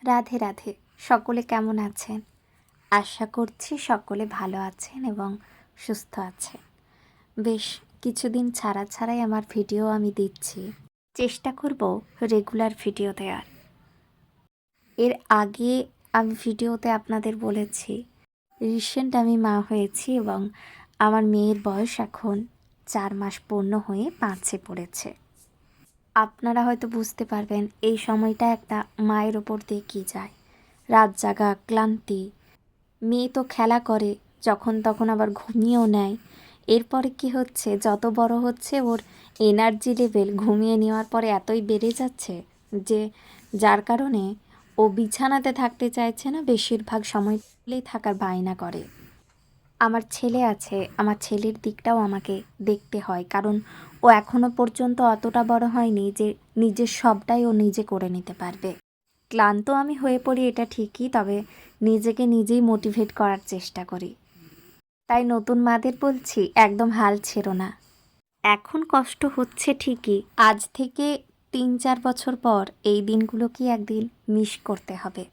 রাধে রাধে। সকলে কেমন আছেন? আশা করছি সকলে ভালো আছেন এবং সুস্থ আছেন। বেশ কিছুদিন ছাড়াই আমার ভিডিও আমি দিচ্ছি। চেষ্টা করব রেগুলার ভিডিও দেওয়ার। এর আগে আমি ভিডিওতে আপনাদের বলেছি রিসেন্ট আমি মা হয়েছি এবং আমার মেয়ের বয়স এখন 4 মাস পূর্ণ হয়ে 5-এ পড়েছে। আপনারা হয়তো বুঝতে পারবেন এই সময়টা একটা মায়ের ওপর দিয়ে কী যায়। রাত জাগা, ক্লান্তি, মেয়ে তো খেলা করে, যখন তখন আবার ঘুমিয়েও নেয়। এরপরে কি হচ্ছে, যত বড় হচ্ছে ওর এনার্জি লেভেল ঘুমিয়ে নেওয়ার পরে এতই বেড়ে যাচ্ছে যে যার কারণে ও বিছানাতে থাকতে চাইছে না, বেশিরভাগ সময়ই থাকার বায়না করে। আমার ছেলে আছে, আমার ছেলের দিকটাও আমাকে দেখতে হয়, কারণ ও এখনও পর্যন্ত অতটা বড় হয়নি যে নিজের সবটাই ও নিজে করে নিতে পারবে। ক্লান্ত আমি হয়ে পড়ি এটা ঠিকই, তবে নিজেকে নিজেই মোটিভেট করার চেষ্টা করি। তাই নতুন মাদের বলছি, একদম হাল ছেড়ো না। এখন কষ্ট হচ্ছে ঠিকই, আজ থেকে 3-4 বছর পর এই দিনগুলোকে একদিন মিস করতে হবে।